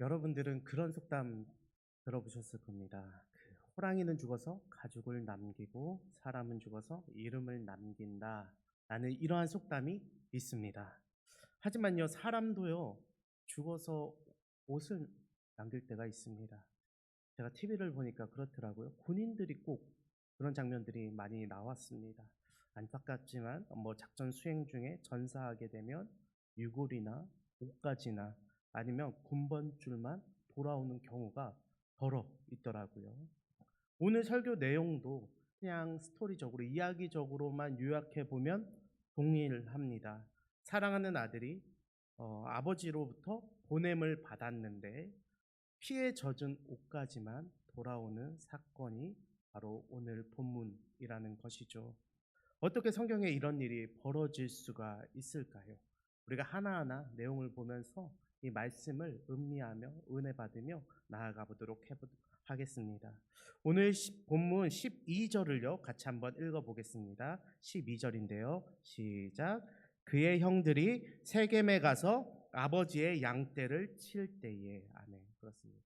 여러분들은 그런 속담 들어보셨을 겁니다. 호랑이는 죽어서 가죽을 남기고 사람은 죽어서 이름을 남긴다. 라는 이러한 속담이 있습니다. 하지만요, 사람도요, 죽어서 옷을 남길 때가 있습니다. 제가 TV를 보니까 그렇더라고요. 군인들이 꼭 그런 장면들이 많이 나왔습니다. 안타깝지만 작전 수행 중에 전사하게 되면 유골이나 옷가지나 아니면 군번줄만 돌아오는 경우가 더러 있더라고요. 오늘 설교 내용도 그냥 스토리적으로 이야기적으로만 요약해 보면 동일합니다. 사랑하는 아들이 아버지로부터 보냄을 받았는데 피에 젖은 옷까지만 돌아오는 사건이 바로 오늘 본문이라는 것이죠. 어떻게 성경에 이런 일이 벌어질 수가 있을까요? 우리가 하나하나 내용을 보면서 이 말씀을 음미하며 은혜 받으며 나아가 보도록 하겠습니다. 오늘 본문 12절을요 같이 한번 읽어보겠습니다. 12절인데요. 시작. 그의 형들이 세겜에 가서 아버지의 양떼를 칠 때에. 아멘. 그렇습니다.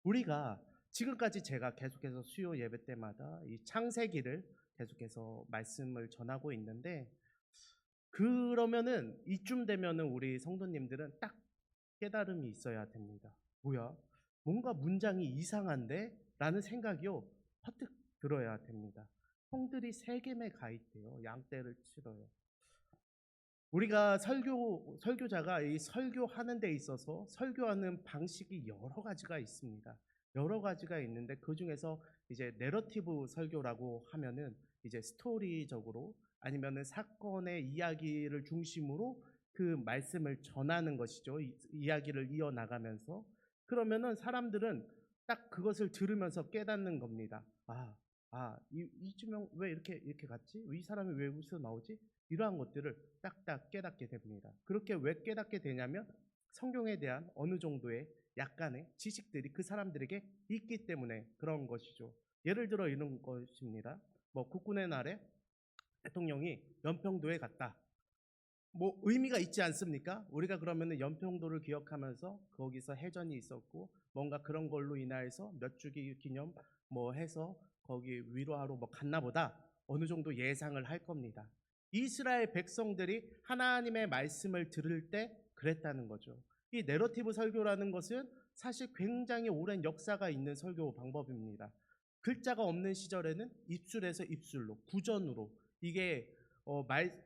우리가 지금까지 제가 계속해서 수요 예배 때마다 이 창세기를 계속해서 말씀을 전하고 있는데, 그러면은 이쯤 되면은 우리 성도님들은 딱 깨달음이 있어야 됩니다. 뭐야? 뭔가 문장이 이상한데? 라는 생각이요 퍼뜩 들어야 됩니다. 형들이 세겜에 가 있대요. 양떼를 치러요. 우리가 설교자가 이 설교하는 데 있어서 설교하는 방식이 여러 가지가 있습니다. 여러 가지가 있는데 그 중에서 이제 내러티브 설교라고 하면은 이제 스토리적으로 아니면은 사건의 이야기를 중심으로 그 말씀을 전하는 것이죠. 이야기를 이어나가면서. 그러면은 사람들은 딱 그것을 들으면서 깨닫는 겁니다. 이주명 왜 이렇게 갔지? 이 사람이 왜 여기서 나오지? 이러한 것들을 딱딱 깨닫게 됩니다. 그렇게 왜 깨닫게 되냐면 성경에 대한 어느 정도의 약간의 지식들이 그 사람들에게 있기 때문에 그런 것이죠. 예를 들어 이런 것입니다. 국군의 날에 대통령이 연평도에 갔다. 의미가 있지 않습니까? 우리가 그러면은 연평도를 기억하면서 거기서 해전이 있었고 뭔가 그런 걸로 인하여서 몇 주기 기념 해서 거기 위로하러 갔나 보다, 어느 정도 예상을 할 겁니다. 이스라엘 백성들이 하나님의 말씀을 들을 때 그랬다는 거죠. 이 내러티브 설교라는 것은 사실 굉장히 오랜 역사가 있는 설교 방법입니다. 글자가 없는 시절에는 입술에서 입술로, 구전으로 이게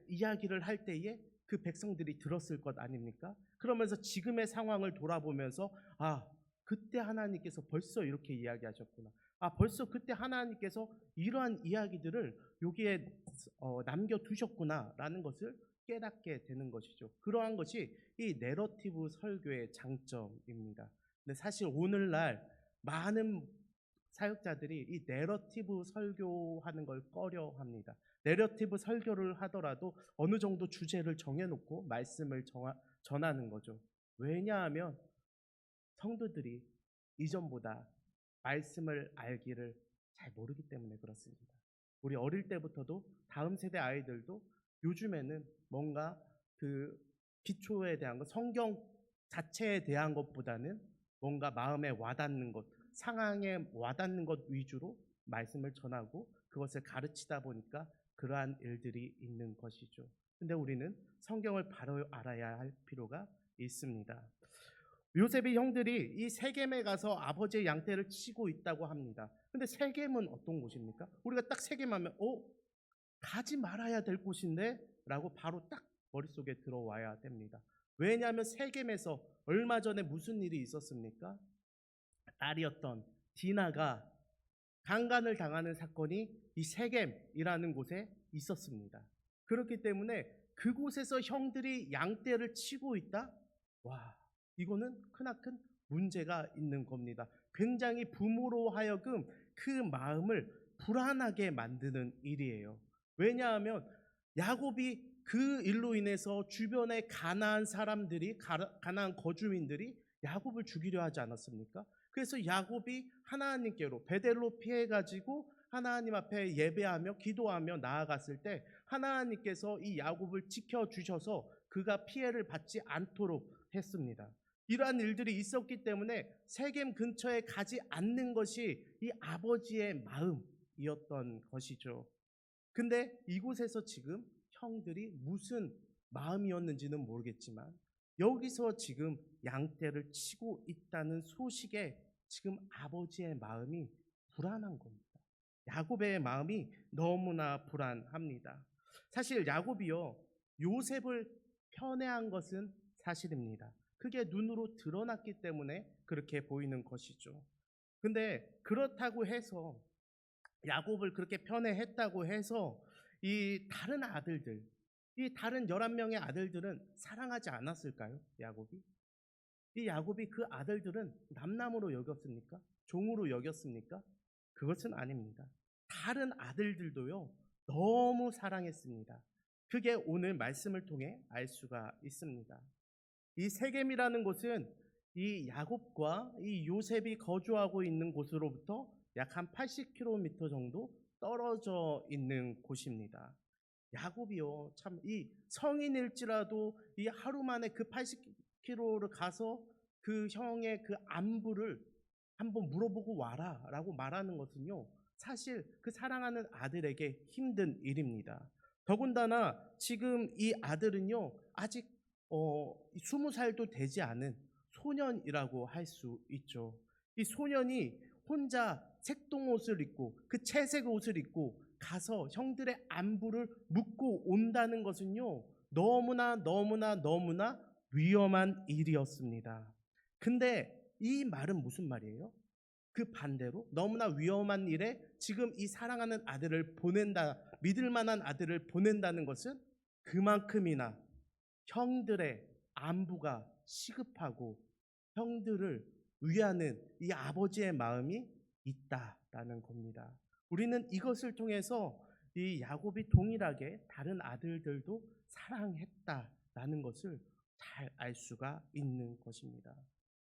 이야기를 할 때에 그 백성들이 들었을 것 아닙니까? 그러면서 지금의 상황을 돌아보면서 그때 하나님께서 벌써 이렇게 이야기하셨구나. 벌써 그때 하나님께서 이러한 이야기들을 여기에 남겨두셨구나라는 것을 깨닫게 되는 것이죠. 그러한 것이 이 내러티브 설교의 장점입니다. 근데 사실 오늘날 많은 사역자들이 이 내러티브 설교하는 걸 꺼려합니다. 내러티브 설교를 하더라도 어느 정도 주제를 정해놓고 말씀을 전하는 거죠. 왜냐하면 성도들이 이전보다 말씀을 알기를 잘 모르기 때문에 그렇습니다. 우리 어릴 때부터도 다음 세대 아이들도 요즘에는 뭔가 그 기초에 대한 것, 성경 자체에 대한 것보다는 뭔가 마음에 와닿는 것, 상황에 와닿는 것 위주로 말씀을 전하고 그것을 가르치다 보니까 그러한 일들이 있는 것이죠. 근데 우리는 성경을 바로 알아야 할 필요가 있습니다. 요셉의 형들이 이 세겜에 가서 아버지의 양떼를 치고 있다고 합니다. 근데 세겜은 어떤 곳입니까? 우리가 딱 세겜하면 가지 말아야 될 곳인데? 라고 바로 딱 머릿속에 들어와야 됩니다. 왜냐하면 세겜에서 얼마 전에 무슨 일이 있었습니까? 딸이었던 디나가 강간을 당하는 사건이 이 세겜이라는 곳에 있었습니다. 그렇기 때문에 그곳에서 형들이 양떼를 치고 있다? 와, 이거는 크나큰 문제가 있는 겁니다. 굉장히 부모로 하여금 그 마음을 불안하게 만드는 일이에요. 왜냐하면 야곱이 그 일로 인해서 주변의 가나안 사람들이, 가나안 거주민들이 야곱을 죽이려 하지 않았습니까? 그래서 야곱이 하나님께로 베델로 피해가지고 하나님 앞에 예배하며 기도하며 나아갔을 때 하나님께서 이 야곱을 지켜주셔서 그가 피해를 받지 않도록 했습니다. 이러한 일들이 있었기 때문에 세겜 근처에 가지 않는 것이 이 아버지의 마음이었던 것이죠. 근데 이곳에서 지금 형들이 무슨 마음이었는지는 모르겠지만 여기서 지금 양떼를 치고 있다는 소식에 지금 아버지의 마음이 불안한 겁니다. 야곱의 마음이 너무나 불안합니다. 사실 야곱이요, 요셉을 편애한 것은 사실입니다. 그게 눈으로 드러났기 때문에 그렇게 보이는 것이죠. 근데 그렇다고 해서 야곱을 그렇게 편애했다고 해서 이 다른 아들들, 이 다른 11명의 아들들은 사랑하지 않았을까요? 야곱이? 이 야곱이 그 아들들은 남남으로 여겼습니까? 종으로 여겼습니까? 그것은 아닙니다. 다른 아들들도요, 너무 사랑했습니다. 그게 오늘 말씀을 통해 알 수가 있습니다. 이 세겜이라는 곳은 이 야곱과 이 요셉이 거주하고 있는 곳으로부터 약 한 80km 정도 떨어져 있는 곳입니다. 야곱이요, 참 이 성인일지라도 이 하루 만에 그 80km를 가서 그 형의 그 안부를 한번 물어보고 와라라고 말하는 것은요, 사실 그 사랑하는 아들에게 힘든 일입니다. 더군다나 지금 이 아들은요, 아직 20살도 되지 않은 소년이라고 할 수 있죠. 이 소년이 혼자 색동옷을 입고 그 채색 옷을 입고 가서 형들의 안부를 묻고 온다는 것은요, 너무나 너무나 너무나 위험한 일이었습니다. 근데 이 말은 무슨 말이에요? 그 반대로 너무나 위험한 일에 지금 이 사랑하는 아들을 보낸다, 믿을 만한 아들을 보낸다는 것은 그만큼이나 형들의 안부가 시급하고 형들을 위하는 이 아버지의 마음이 있다라는 겁니다. 우리는 이것을 통해서 이 야곱이 동일하게 다른 아들들도 사랑했다라는 것을 잘 알 수가 있는 것입니다.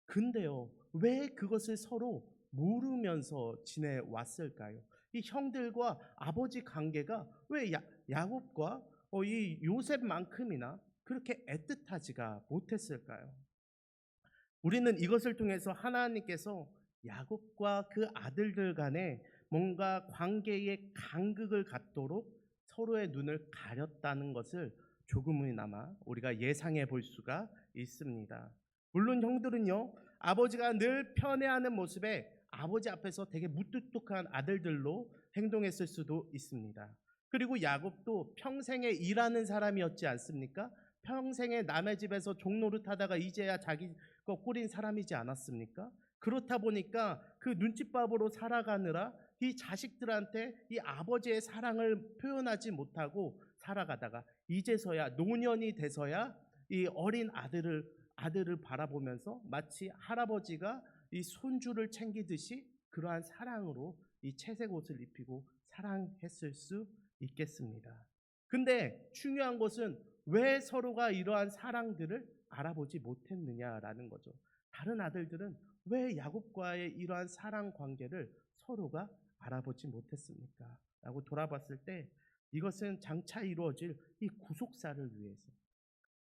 근데요, 왜 그것을 서로 모르면서 지내왔을까요? 이 형들과 아버지 관계가 왜 야곱과 이 요셉만큼이나 그렇게 애틋하지가 못했을까요? 우리는 이것을 통해서 하나님께서 야곱과 그 아들들 간에 뭔가 관계의 간극을 갖도록 서로의 눈을 가렸다는 것을 조금이나마 우리가 예상해 볼 수가 있습니다. 물론 형들은요, 아버지가 늘 편애하는 모습에 아버지 앞에서 되게 무뚝뚝한 아들들로 행동했을 수도 있습니다. 그리고 야곱도 평생에 일하는 사람이었지 않습니까? 평생에 남의 집에서 종노릇하다가 이제야 자기 거 꾸린 사람이지 않았습니까? 그렇다 보니까 그 눈칫밥으로 살아가느라 이 자식들한테 이 아버지의 사랑을 표현하지 못하고 살아가다가 이제서야 노년이 돼서야 이 어린 아들을 바라보면서 마치 할아버지가 이 손주를 챙기듯이 그러한 사랑으로 이 채색 옷을 입히고 사랑했을 수 있겠습니다. 근데 중요한 것은 왜 서로가 이러한 사랑들을 알아보지 못했느냐라는 거죠. 다른 아들들은 왜 야곱과의 이러한 사랑 관계를 서로가 알아보지 못했습니까? 라고 돌아봤을 때 이것은 장차 이루어질 이 구속사를 위해서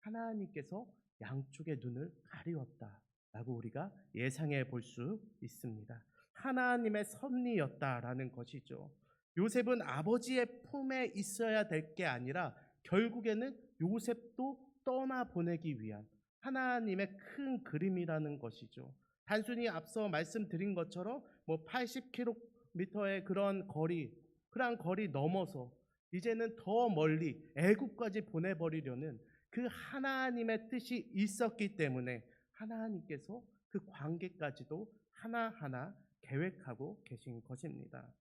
하나님께서 양쪽의 눈을 가리웠다라고 우리가 예상해 볼 수 있습니다. 하나님의 섭리였다라는 것이죠. 요셉은 아버지의 품에 있어야 될 게 아니라 결국에는 요셉도 떠나보내기 위한 하나님의 큰 그림이라는 것이죠. 단순히 앞서 말씀드린 것처럼 뭐 80km의 그런 거리 넘어서 이제는 더 멀리 애굽까지 보내버리려는 그 하나님의 뜻이 있었기 때문에 하나님께서 그 관계까지도 하나하나 계획하고 계신 것입니다.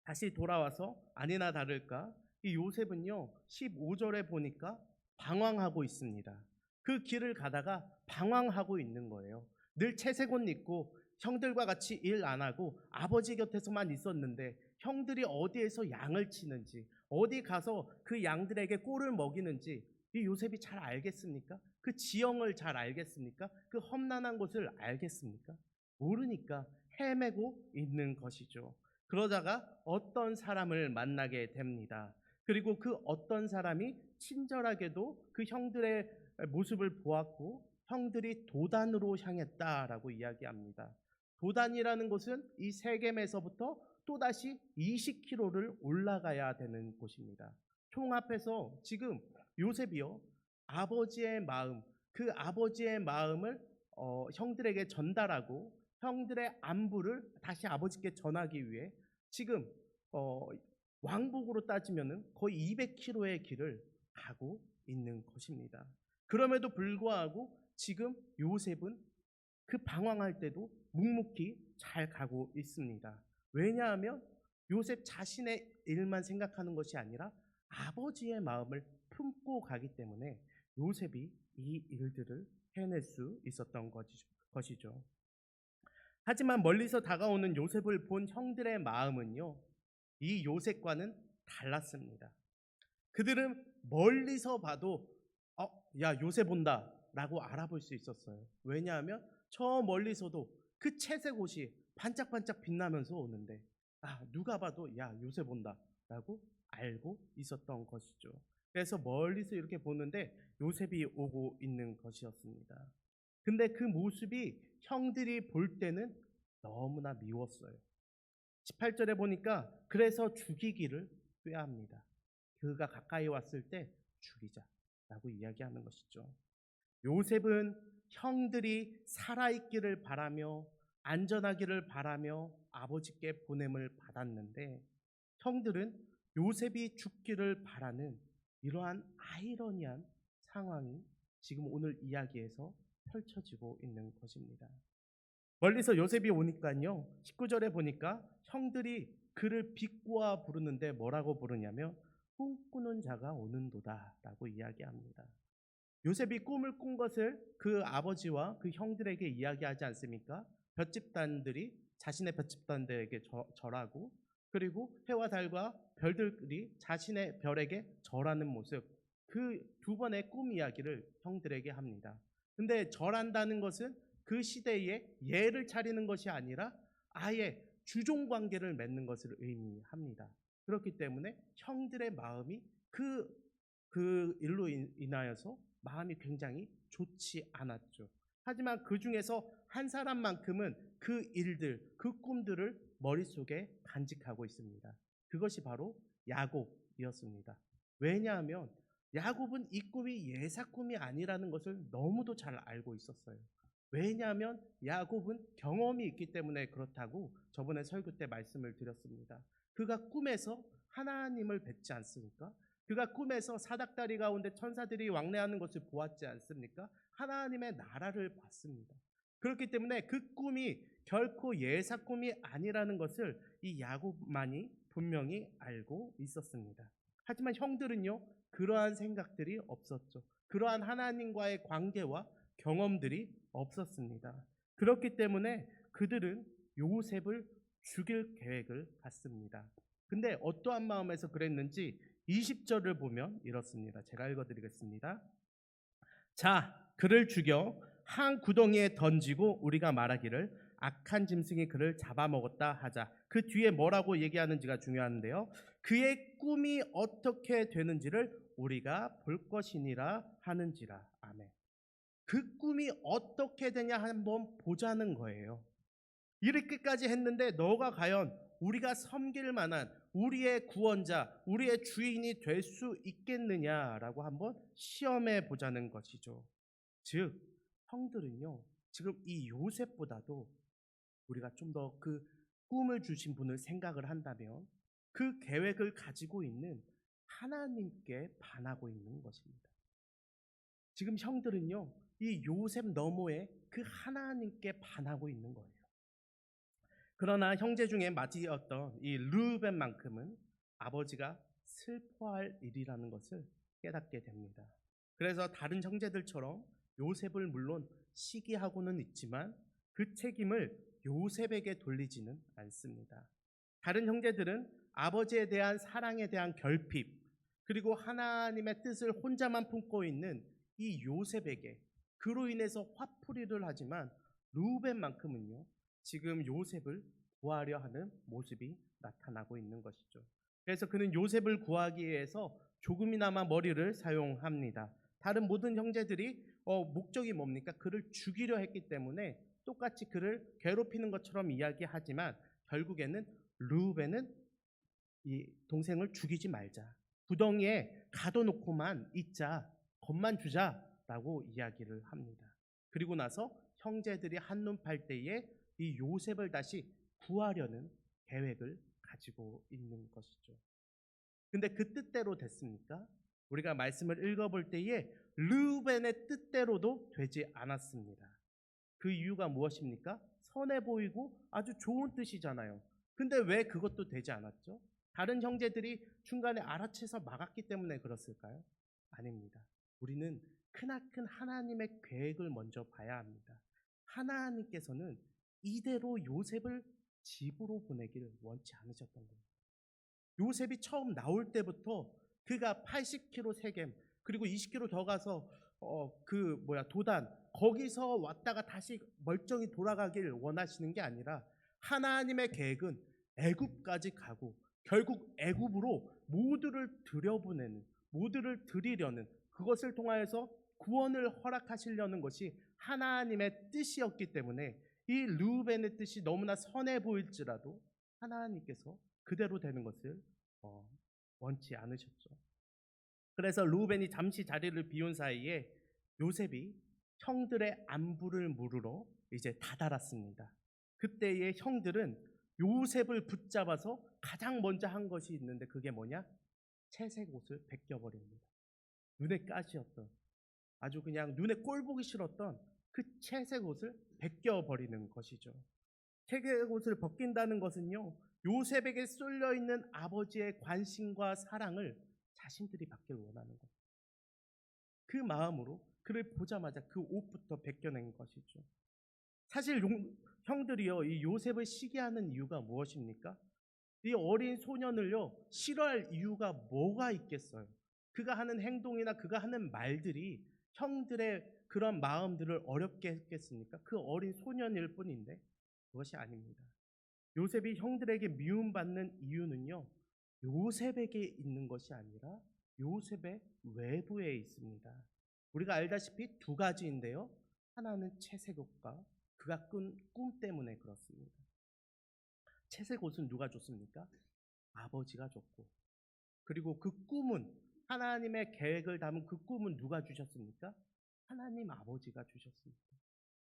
다시 돌아와서 아니나 다를까 이 요셉은요 15절에 보니까 방황하고 있습니다. 그 길을 가다가 방황하고 있는 거예요. 늘 채색 옷 입고 형들과 같이 일 안 하고 아버지 곁에서만 있었는데 형들이 어디에서 양을 치는지 어디 가서 그 양들에게 꼴을 먹이는지 이 요셉이 잘 알겠습니까? 그 지형을 잘 알겠습니까? 그 험난한 곳을 알겠습니까? 모르니까 헤매고 있는 것이죠. 그러다가 어떤 사람을 만나게 됩니다. 그리고 그 어떤 사람이 친절하게도 그 형들의 모습을 보았고 형들이 도단으로 향했다라고 이야기합니다. 도단이라는 곳은 이 세겜에서부터 또다시 20km를 올라가야 되는 곳입니다. 총합해서 지금 요셉이요, 아버지의 마음, 그 아버지의 마음을 형들에게 전달하고 형들의 안부를 다시 아버지께 전하기 위해 지금 어, 왕복으로 따지면은 거의 200km의 길을 가고 있는 것입니다. 그럼에도 불구하고 지금 요셉은 그 방황할 때도 묵묵히 잘 가고 있습니다. 왜냐하면 요셉 자신의 일만 생각하는 것이 아니라 아버지의 마음을 품고 가기 때문에 요셉이 이 일들을 해낼 수 있었던 것이죠. 하지만 멀리서 다가오는 요셉을 본 형들의 마음은요, 이 요셉과는 달랐습니다. 그들은 멀리서 봐도 야, 요셉 온다 라고 알아볼 수 있었어요. 왜냐하면 저 멀리서도 그 채색 옷이 반짝반짝 빛나면서 오는데 누가 봐도 야, 요셉 온다 라고 알고 있었던 것이죠. 그래서 멀리서 이렇게 보는데 요셉이 오고 있는 것이었습니다. 근데 그 모습이 형들이 볼 때는 너무나 미웠어요. 18절에 보니까 그래서 죽이기를 꾀합니다. 그가 가까이 왔을 때 죽이자라고 이야기하는 것이죠. 요셉은 형들이 살아있기를 바라며 안전하기를 바라며 아버지께 보냄을 받았는데 형들은 요셉이 죽기를 바라는 이러한 아이러니한 상황이 지금 오늘 이야기에서 펼쳐지고 있는 것입니다. 멀리서 요셉이 오니까요, 19절에 보니까 형들이 그를 비꼬아 부르는데 뭐라고 부르냐면 꿈꾸는 자가 오는도다 라고 이야기합니다. 요셉이 꿈을 꾼 것을 그 아버지와 그 형들에게 이야기하지 않습니까? 볏집단들이 자신의 볏집단들에게 절하고, 그리고 해와 달과 별들이 자신의 별에게 절하는 모습, 그 두 번의 꿈 이야기를 형들에게 합니다. 근데 절한다는 것은 그 시대에 예를 차리는 것이 아니라 아예 주종 관계를 맺는 것을 의미합니다. 그렇기 때문에 형들의 마음이 그 일로 인하여서 마음이 굉장히 좋지 않았죠. 하지만 그 중에서 한 사람만큼은 그 일들, 그 꿈들을 머릿속에 간직하고 있습니다. 그것이 바로 야곱이었습니다. 왜냐하면 야곱은 이 꿈이 예사 꿈이 아니라는 것을 너무도 잘 알고 있었어요. 왜냐하면 야곱은 경험이 있기 때문에 그렇다고 저번에 설교 때 말씀을 드렸습니다. 그가 꿈에서 하나님을 뵙지 않습니까? 그가 꿈에서 사닥다리 가운데 천사들이 왕래하는 것을 보았지 않습니까? 하나님의 나라를 봤습니다. 그렇기 때문에 그 꿈이 결코 예사 꿈이 아니라는 것을 이 야곱만이 분명히 알고 있었습니다. 하지만 형들은요, 그러한 생각들이 없었죠. 그러한 하나님과의 관계와 경험들이 없었습니다. 그렇기 때문에 그들은 요셉을 죽일 계획을 갖습니다. 근데 어떠한 마음에서 그랬는지 20절을 보면 이렇습니다. 제가 읽어드리겠습니다. 자, 그를 죽여 한 구덩이에 던지고 우리가 말하기를 악한 짐승이 그를 잡아먹었다 하자. 그 뒤에 뭐라고 얘기하는지가 중요한데요. 그의 꿈이 어떻게 되는지를 우리가 볼 것이니라 하는지라. 아멘. 그 꿈이 어떻게 되냐 한번 보자는 거예요. 이렇게까지 했는데 너가 과연 우리가 섬길 만한 우리의 구원자, 우리의 주인이 될 수 있겠느냐라고 한번 시험해 보자는 것이죠. 즉, 형들은요, 지금 이 요셉보다도 우리가 좀 더 그 꿈을 주신 분을 생각을 한다면 그 계획을 가지고 있는 하나님께 반하고 있는 것입니다. 지금 형들은요, 이 요셉 너머에 그 하나님께 반하고 있는 거예요. 그러나 형제 중에 맏이었던 이 르우벤만큼은 아버지가 슬퍼할 일이라는 것을 깨닫게 됩니다. 그래서 다른 형제들처럼 요셉을 물론 시기하고는 있지만 그 책임을 요셉에게 돌리지는 않습니다. 다른 형제들은 아버지에 대한 사랑에 대한 결핍, 그리고 하나님의 뜻을 혼자만 품고 있는 이 요셉에게 그로 인해서 화풀이를 하지만 르우벤만큼은요, 지금 요셉을 구하려 하는 모습이 나타나고 있는 것이죠. 그래서 그는 요셉을 구하기 위해서 조금이나마 머리를 사용합니다. 다른 모든 형제들이 목적이 뭡니까? 그를 죽이려 했기 때문에 똑같이 그를 괴롭히는 것처럼 이야기하지만 결국에는 르우벤은 이 동생을 죽이지 말자. 구덩이에 가둬놓고만 있자. 겁만 주자라고 이야기를 합니다. 그리고 나서 형제들이 한눈 팔 때에 이 요셉을 다시 구하려는 계획을 가지고 있는 것이죠. 근데 그 뜻대로 됐습니까? 우리가 말씀을 읽어볼 때에 르우벤의 뜻대로도 되지 않았습니다. 그 이유가 무엇입니까? 선해 보이고 아주 좋은 뜻이잖아요. 근데 왜 그것도 되지 않았죠? 다른 형제들이 중간에 알아채서 막았기 때문에 그렇을까요? 아닙니다. 우리는 크나큰 하나님의 계획을 먼저 봐야 합니다. 하나님께서는 이대로 요셉을 집으로 보내기를 원치 않으셨던 겁니다. 요셉이 처음 나올 때부터 그가 80km 세겜 그리고 20km 더 가서 도단 거기서 왔다가 다시 멀쩡히 돌아가길 원하시는 게 아니라 하나님의 계획은 애굽까지 가고 결국 애굽으로 모두를 들여보내는 모두를 드리려는 그것을 통하여서 구원을 허락하시려는 것이 하나님의 뜻이었기 때문에 이 르우벤의 뜻이 너무나 선해 보일지라도 하나님께서 그대로 되는 것을 원치 않으셨죠. 그래서 르우벤이 잠시 자리를 비운 사이에 요셉이 형들의 안부를 물으러 이제 다다랐습니다. 그때의 형들은 요셉을 붙잡아서 가장 먼저 한 것이 있는데 그게 뭐냐? 채색 옷을 벗겨버립니다. 눈에 가시였던 아주 그냥 눈에 꼴 보기 싫었던 그 채색 옷을 벗겨버리는 것이죠. 채색 옷을 벗긴다는 것은요, 요셉에게 쏠려 있는 아버지의 관심과 사랑을 자신들이 받길 원하는 것. 그 마음으로 그를 보자마자 그 옷부터 벗겨낸 것이죠. 사실 형들이요, 이 요셉을 시기하는 이유가 무엇입니까? 이 어린 소년을요, 싫어할 이유가 뭐가 있겠어요? 그가 하는 행동이나 그가 하는 말들이 형들의 그런 마음들을 어렵게 했겠습니까? 그 어린 소년일 뿐인데 그것이 아닙니다. 요셉이 형들에게 미움받는 이유는요, 요셉에게 있는 것이 아니라 요셉의 외부에 있습니다. 우리가 알다시피 두 가지인데요. 하나는 채색 옷과 그가 꾼 꿈 때문에 그렇습니다. 채색 옷은 누가 줬습니까? 아버지가 줬고, 그리고 그 꿈은 하나님의 계획을 담은 그 꿈은 누가 주셨습니까? 하나님 아버지가 주셨습니다.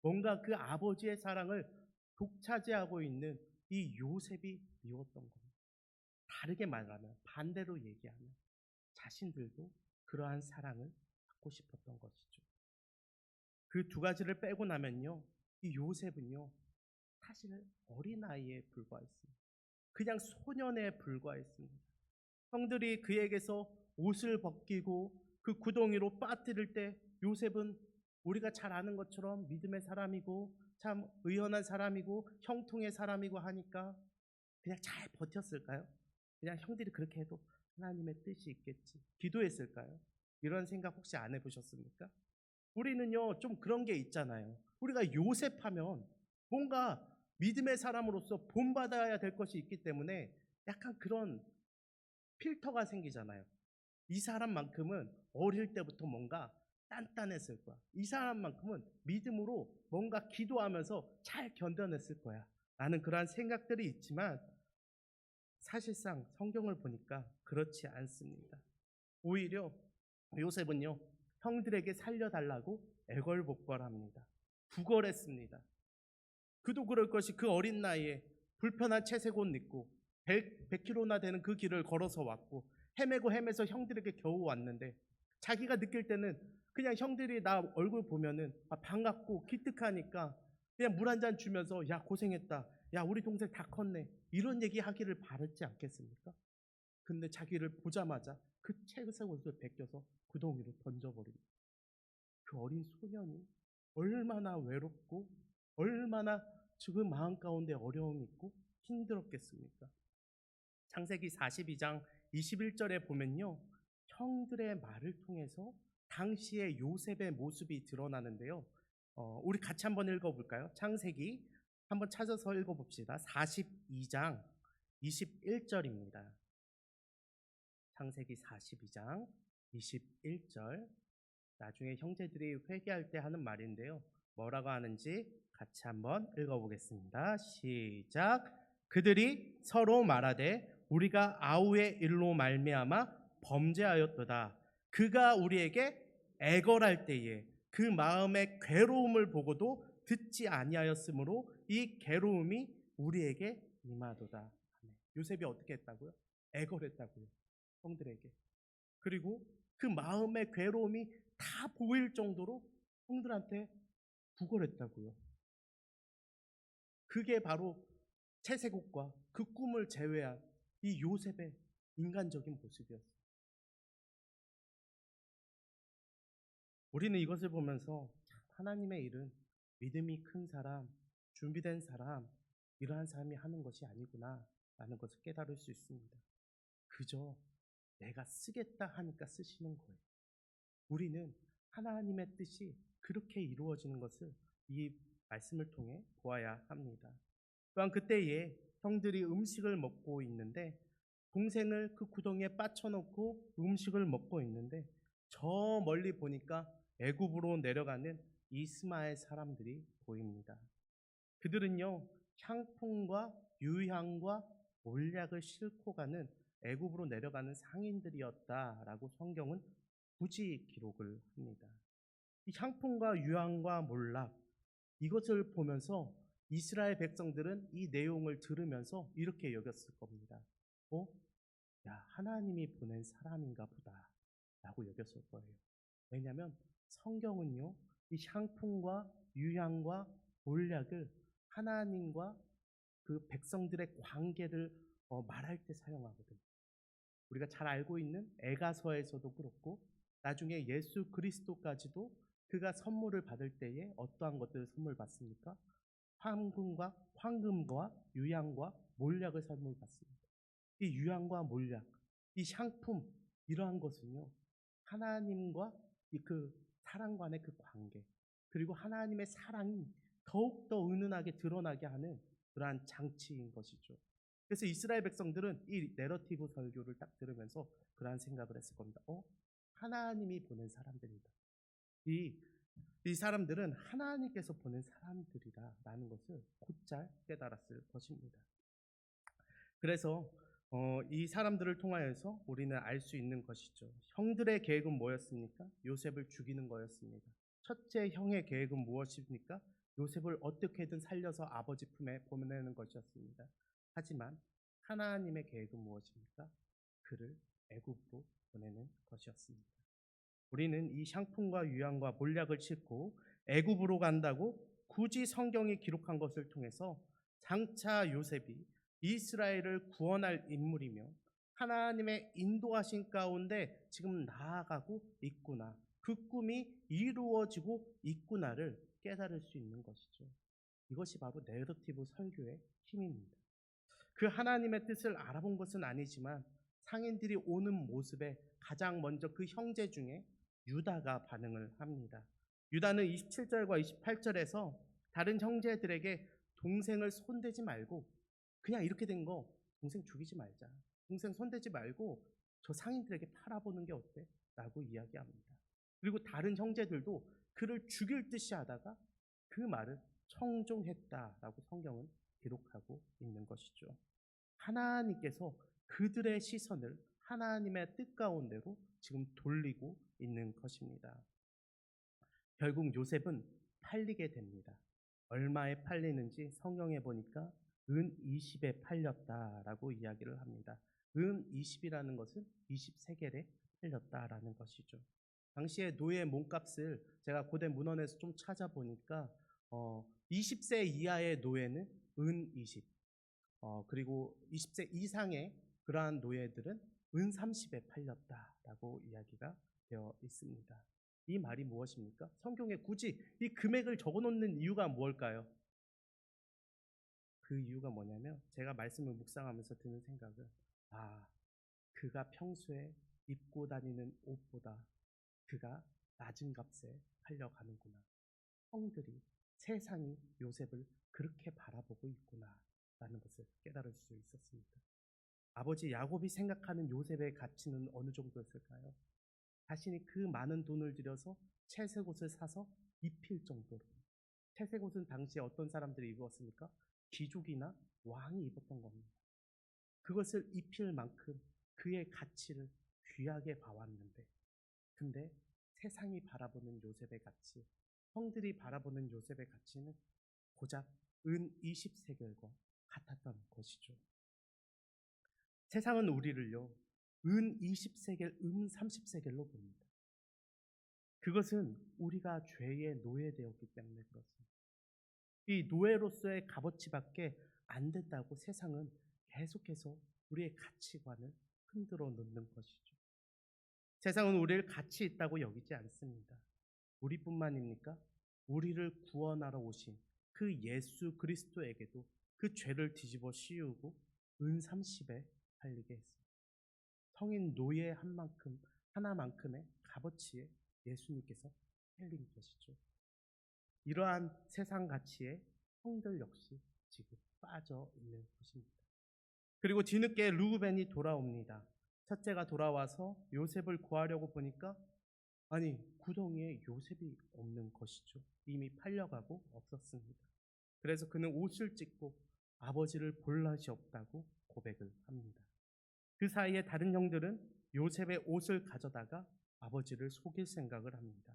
뭔가 그 아버지의 사랑을 독차지하고 있는 이 요셉이 미웠던 겁니다. 다르게 말하면, 반대로 얘기하면 자신들도 그러한 사랑을 받고 싶었던 것이죠. 그 두 가지를 빼고 나면요, 이 요셉은요, 사실 어린아이에 불과했습니다. 그냥 소년에 불과했습니다. 형들이 그에게서 옷을 벗기고 그 구덩이로 빠뜨릴 때 요셉은 우리가 잘 아는 것처럼 믿음의 사람이고 참 의연한 사람이고 형통의 사람이고 하니까 그냥 잘 버텼을까요? 그냥 형들이 그렇게 해도 하나님의 뜻이 있겠지. 기도했을까요? 이런 생각 혹시 안 해보셨습니까? 우리는요, 좀 그런 게 있잖아요. 우리가 요셉 하면 뭔가 믿음의 사람으로서 본받아야 될 것이 있기 때문에 약간 그런 필터가 생기잖아요. 이 사람만큼은 어릴 때부터 뭔가 단단했을 거야. 이 사람만큼은 믿음으로 뭔가 기도하면서 잘 견뎌냈을 거야. 라는 그러한 생각들이 있지만 사실상 성경을 보니까 그렇지 않습니다. 오히려 요셉은요, 형들에게 살려달라고 애걸복걸합니다. 구걸했습니다. 그도 그럴 것이 그 어린 나이에 불편한 채색 옷 입고 100km나 되는 그 길을 걸어서 왔고 헤매고 헤매서 형들에게 겨우 왔는데 자기가 느낄 때는 그냥 형들이 나 얼굴 보면은 반갑고 기특하니까 그냥 물 한 잔 주면서 야 고생했다, 야 우리 동생 다 컸네, 이런 얘기 하기를 바랐지 않겠습니까? 근데 자기를 보자마자 그 채색 옷을 벗겨서 구덩이로 던져버립니다. 그 어린 소년이 얼마나 외롭고 얼마나 지금 마음 가운데 어려움이 있고 힘들었겠습니까? 창세기 42장 21절에 보면요, 형들의 말을 통해서 당시의 요셉의 모습이 드러나는데요. 우리 같이 한번 읽어볼까요? 창세기 한번 찾아서 읽어봅시다. 42장 21절입니다. 창세기 42장 21절. 나중에 형제들이 회개할 때 하는 말인데요. 뭐라고 하는지 같이 한번 읽어보겠습니다. 시작. 그들이 서로 말하되 우리가 아우의 일로 말미암아 범죄하였도다. 그가 우리에게 애걸할 때에 그 마음의 괴로움을 보고도 듣지 아니하였으므로 이 괴로움이 우리에게 임하도다. 요셉이 어떻게 했다고요? 애걸했다고요. 형들에게. 그리고 그 마음의 괴로움이 다 보일 정도로 형들한테 구걸했다고요. 그게 바로 채색옷과 그 꿈을 제외한 이 요셉의 인간적인 모습이었어요. 우리는 이것을 보면서 하나님의 일은 믿음이 큰 사람, 준비된 사람, 이러한 사람이 하는 것이 아니구나 라는 것을 깨달을 수 있습니다. 그저 내가 쓰겠다 하니까 쓰시는 거예요. 우리는 하나님의 뜻이 그렇게 이루어지는 것을 이 말씀을 통해 보아야 합니다. 또한 그때에 형들이 음식을 먹고 있는데 동생을 그 구덩이에 빠쳐놓고 음식을 먹고 있는데 저 멀리 보니까 애굽으로 내려가는 이스마엘 사람들이 보입니다. 그들은요 향품과 유향과 몰약을 싣고 가는 애굽으로 내려가는 상인들이었다라고 성경은 굳이 기록을 합니다. 이 향품과 유향과 몰락 이것을 보면서 이스라엘 백성들은 이 내용을 들으면서 이렇게 여겼을 겁니다. 어? 야, 하나님이 보낸 사람인가 보다 라고 여겼을 거예요. 왜냐하면 성경은요 이 향품과 유향과 몰약을 하나님과 그 백성들의 관계를 말할 때 사용하거든요. 우리가 잘 알고 있는 에가서에서도 그렇고 나중에 예수 그리스도까지도 그가 선물을 받을 때에 어떠한 것들을 선물 받습니까? 황금과 유향과 몰약을 선물 받습니다. 이 유향과 몰약, 이 향품 이러한 것은요 하나님과 그 사람 간의 그 관계 그리고 하나님의 사랑이 더욱더 은은하게 드러나게 하는 그러한 장치인 것이죠. 그래서 이스라엘 백성들은 이 내러티브 설교를 딱 들으면서 그러한 생각을 했을 겁니다. 하나님이 보낸 사람들이다. 이, 이 사람들은 하나님께서 보낸 사람들이다라는 것을 곧잘 깨달았을 것입니다. 그래서 이 사람들을 통하여서 우리는 알 수 있는 것이죠. 형들의 계획은 뭐였습니까? 요셉을 죽이는 거였습니다. 첫째 형의 계획은 무엇입니까? 요셉을 어떻게든 살려서 아버지 품에 보내는 것이었습니다. 하지만 하나님의 계획은 무엇입니까? 그를 애굽으로 보내는 것이었습니다. 우리는 이 향품과 유향과 몰약을 싣고 애굽으로 간다고 굳이 성경이 기록한 것을 통해서 장차 요셉이 이스라엘을 구원할 인물이며 하나님의 인도하신 가운데 지금 나아가고 있구나. 그 꿈이 이루어지고 있구나를 깨달을 수 있는 것이죠. 이것이 바로 내러티브 설교의 힘입니다. 그 하나님의 뜻을 알아본 것은 아니지만 상인들이 오는 모습에 가장 먼저 그 형제 중에 유다가 반응을 합니다. 유다는 27절과 28절에서 다른 형제들에게 동생을 손대지 말고 그냥 이렇게 된 거 동생 죽이지 말자. 동생 손대지 말고 저 상인들에게 팔아보는 게 어때? 라고 이야기합니다. 그리고 다른 형제들도 그를 죽일 듯이 하다가 그 말을 청종했다라고 성경은 기록하고 있는 것이죠. 하나님께서 그들의 시선을 하나님의 뜻 가운데로 지금 돌리고 있는 것입니다. 결국 요셉은 팔리게 됩니다. 얼마에 팔리는지 성경에 보니까 은 20에 팔렸다라고 이야기를 합니다. 은 20이라는 것은 20세겔에 팔렸다라는 것이죠. 당시에 노예 몸값을 제가 고대 문헌에서 좀 찾아보니까 20세 이하의 노예는 은 20, 그리고 20세 이상의 그러한 노예들은 은 30에 팔렸다라고 이야기가 되어 있습니다. 이 말이 무엇입니까? 성경에 굳이 이 금액을 적어놓는 이유가 무엇일까요? 그 이유가 뭐냐면 제가 말씀을 묵상하면서 드는 생각은 그가 평소에 입고 다니는 옷보다 그가 낮은 값에 팔려가는구나. 형들이 세상이 요셉을 그렇게 바라보고 있구나 라는 것을 깨달을 수 있었습니다. 아버지 야곱이 생각하는 요셉의 가치는 어느 정도였을까요? 자신이 그 많은 돈을 들여서 채색 옷을 사서 입힐 정도로. 채색 옷은 당시에 어떤 사람들이 입었습니까? 귀족이나 왕이 입었던 겁니다. 그것을 입힐 만큼 그의 가치를 귀하게 봐왔는데, 근데 세상이 바라보는 요셉의 가치, 형들이 바라보는 요셉의 가치는 고작 은 20세겔과 같았던 것이죠. 세상은 우리를요, 은 20세겔, 은 30세겔로 봅니다. 그것은 우리가 죄의 노예되었기 때문에 그렇습니다. 이 노예로서의 값어치밖에 안 된다고 세상은 계속해서 우리의 가치관을 흔들어 놓는 것이죠. 세상은 우리를 가치 있다고 여기지 않습니다. 우리뿐만입니까? 우리를 구원하러 오신 그 예수 그리스도에게도 그 죄를 뒤집어 씌우고 은 30에 팔리게 했습니다. 성인 노예 하나만큼의 값어치에 예수님께서 팔린 것이죠. 이러한 세상 가치에 형들 역시 지금 빠져 있는 것입니다. 그리고 뒤늦게 르우벤이 돌아옵니다. 첫째가 돌아와서 요셉을 구하려고 보니까 구덩이에 요셉이 없는 것이죠. 이미 팔려가고 없었습니다. 그래서 그는 옷을 찢고 아버지를 볼 낯이 없다고 고백을 합니다. 그 사이에 다른 형들은 요셉의 옷을 가져다가 아버지를 속일 생각을 합니다.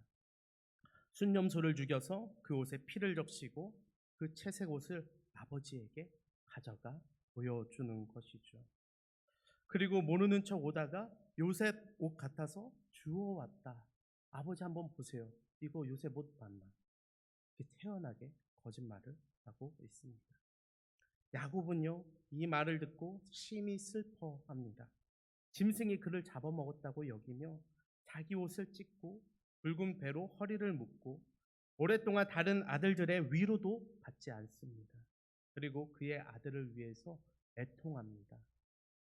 순념소를 죽여서 그 옷에 피를 적시고 그 채색 옷을 아버지에게 가져가 보여주는 것이죠. 그리고 모르는 척 오다가 요셉 옷 같아서 주워왔다. 아버지 한번 보세요. 이거 요셉 옷 맞나? 이렇게 태연하게 거짓말을 하고 있습니다. 야곱은요, 이 말을 듣고 심히 슬퍼합니다. 짐승이 그를 잡아먹었다고 여기며 자기 옷을 찢고 붉은 배로 허리를 묶고 오랫동안 다른 아들들의 위로도 받지 않습니다. 그리고 그의 아들을 위해서 애통합니다.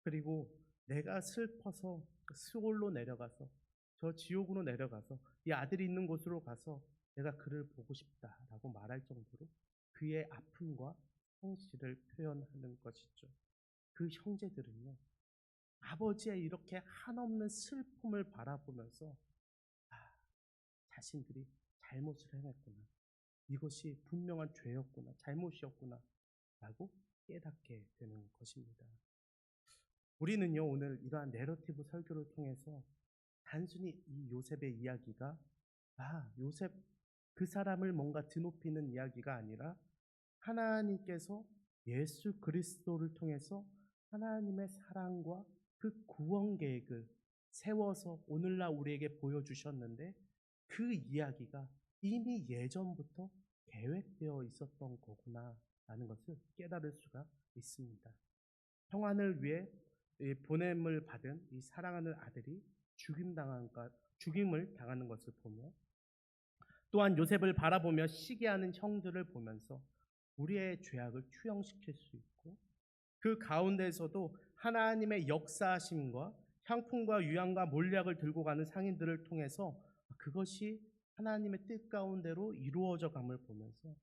그리고 내가 슬퍼서 스올로 내려가서 저 지옥으로 내려가서 이 아들이 있는 곳으로 가서 내가 그를 보고 싶다라고 말할 정도로 그의 아픔과 성실을 표현하는 것이죠. 그 형제들은요, 아버지의 이렇게 한없는 슬픔을 바라보면서 자신들이 잘못을 해냈구나, 이것이 분명한 죄였구나, 잘못이었구나 라고 깨닫게 되는 것입니다. 우리는요, 오늘 이러한 내러티브 설교를 통해서 단순히 이 요셉의 이야기가 요셉 그 사람을 뭔가 드높이는 이야기가 아니라 하나님께서 예수 그리스도를 통해서 하나님의 사랑과 그 구원 계획을 세워서 오늘날 우리에게 보여주셨는데, 그 이야기가 이미 예전부터 계획되어 있었던 거구나 라는 것을 깨달을 수가 있습니다. 평안을 위해 보냄을 받은 이 사랑하는 아들이 죽임을 당하는 것을 보며, 또한 요셉을 바라보며 시기하는 형들을 보면서 우리의 죄악을 투영시킬 수 있고, 그 가운데에서도 하나님의 역사하심과 향품과 유향과 몰약을 들고 가는 상인들을 통해서 그것이 하나님의 뜻 가운데로 이루어져 감을 보면서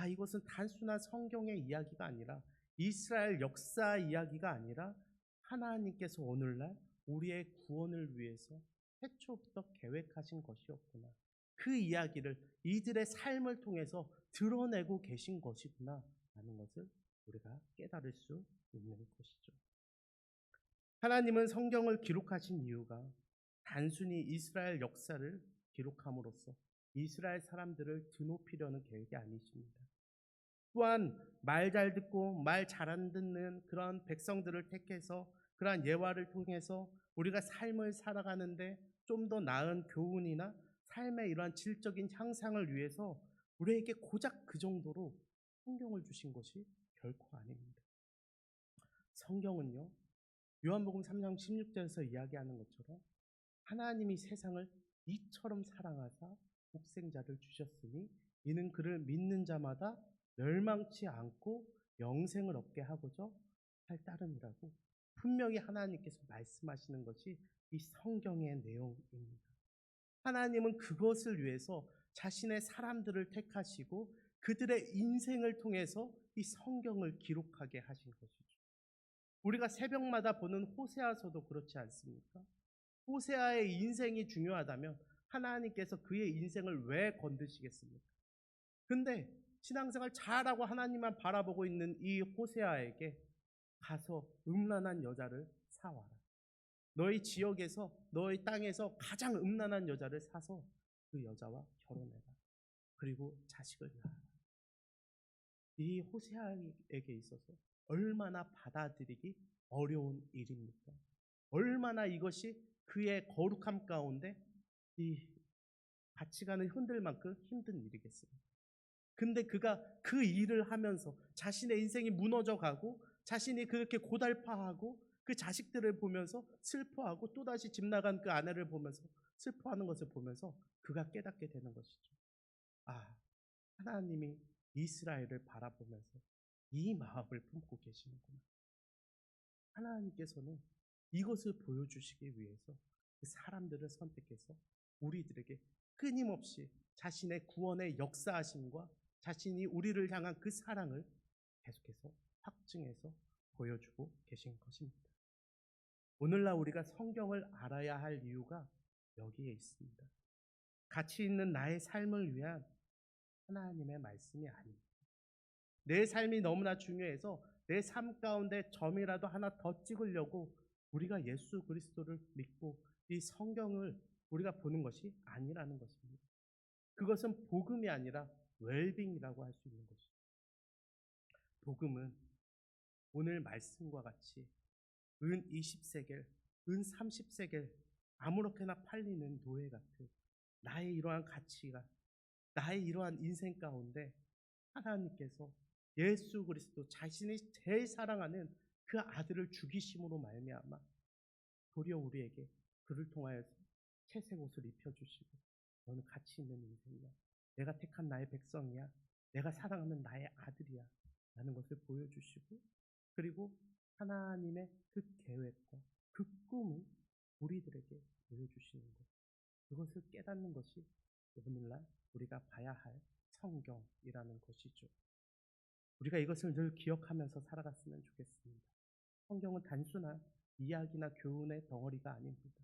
이것은 단순한 성경의 이야기가 아니라 이스라엘 역사 이야기가 아니라 하나님께서 오늘날 우리의 구원을 위해서 태초부터 계획하신 것이었구나, 그 이야기를 이들의 삶을 통해서 드러내고 계신 것이구나 라는 것을 우리가 깨달을 수 있는 것이죠. 하나님은 성경을 기록하신 이유가 단순히 이스라엘 역사를 기록함으로써 이스라엘 사람들을 드높이려는 계획이 아니십니다. 또한 말 잘 듣고 말 잘 안 듣는 그런 백성들을 택해서 그러한 예화를 통해서 우리가 삶을 살아가는데 좀 더 나은 교훈이나 삶의 이러한 질적인 향상을 위해서 우리에게 고작 그 정도로 성경을 주신 것이 결코 아닙니다. 성경은요, 요한복음 3장 16절에서 이야기하는 것처럼 하나님이 세상을 이처럼 사랑하사 독생자를 주셨으니 이는 그를 믿는 자마다 멸망치 않고 영생을 얻게 하고자 할 따름이라고 분명히 하나님께서 말씀하시는 것이 이 성경의 내용입니다. 하나님은 그것을 위해서 자신의 사람들을 택하시고 그들의 인생을 통해서 이 성경을 기록하게 하신 것이죠. 우리가 새벽마다 보는 호세아서도 그렇지 않습니까? 호세아의 인생이 중요하다면 하나님께서 그의 인생을 왜 건드시겠습니까? 근데 신앙생활 잘하고 하나님만 바라보고 있는 이 호세아에게 가서 음란한 여자를 사와라. 너희 지역에서 너희 땅에서 가장 음란한 여자를 사서 그 여자와 결혼해라. 그리고 자식을 낳아라. 이 호세아에게 있어서 얼마나 받아들이기 어려운 일입니까? 얼마나 이것이 그의 거룩함 가운데 이 가치관을 흔들 만큼 힘든 일이겠습니까? 근데 그가 그 일을 하면서 자신의 인생이 무너져 가고 자신이 그렇게 고달파하고 그 자식들을 보면서 슬퍼하고 또다시 집 나간 그 아내를 보면서 슬퍼하는 것을 보면서 그가 깨닫게 되는 것이죠. 아, 하나님이 이스라엘을 바라보면서 이 마음을 품고 계시는구나. 하나님께서는 이것을 보여주시기 위해서 그 사람들을 선택해서 우리들에게 끊임없이 자신의 구원의 역사하심과 자신이 우리를 향한 그 사랑을 계속해서 확증해서 보여주고 계신 것입니다. 오늘날 우리가 성경을 알아야 할 이유가 여기에 있습니다. 가치 있는 나의 삶을 위한 하나님의 말씀이 아닙니다. 내 삶이 너무나 중요해서 내 삶 가운데 점이라도 하나 더 찍으려고 우리가 예수 그리스도를 믿고 이 성경을 우리가 보는 것이 아니라는 것입니다. 그것은 복음이 아니라 웰빙이라고 할 수 있는 것입니다. 복음은 오늘 말씀과 같이 은 20세겔, 은 30세겔 아무렇게나 팔리는 노예 같은 나의 이러한 가치가 나의 이러한 인생 가운데 하나님께서 예수 그리스도 자신이 제일 사랑하는 그 아들을 죽이심으로 말미암아 도리어 우리에게 그를 통하여서 채색 옷을 입혀주시고 너는 가치 있는 인생이야. 내가 택한 나의 백성이야. 내가 사랑하는 나의 아들이야. 라는 것을 보여주시고 그리고 하나님의 그 계획과 그 꿈을 우리들에게 보여주시는 것. 그것을 깨닫는 것이 오늘날 우리가 봐야 할 성경이라는 것이죠. 우리가 이것을 늘 기억하면서 살아갔으면 좋겠습니다. 성경은 단순한 이야기나 교훈의 덩어리가 아닙니다.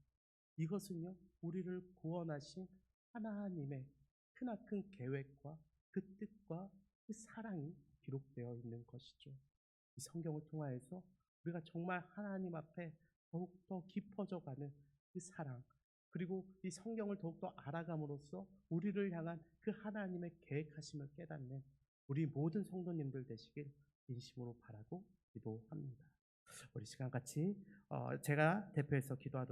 이것은요, 우리를 구원하신 하나님의 크나큰 계획과 그 뜻과 그 사랑이 기록되어 있는 것이죠. 이 성경을 통하여서 우리가 정말 하나님 앞에 더욱더 깊어져가는 그 사랑, 그리고 이 성경을 더욱더 알아감으로써 우리를 향한 그 하나님의 계획하심을 깨닫는 우리 모든 성도님들 되시길 진심으로 바라고 기도합니다. 우리 시간 같이 제가 대표해서 기도하도록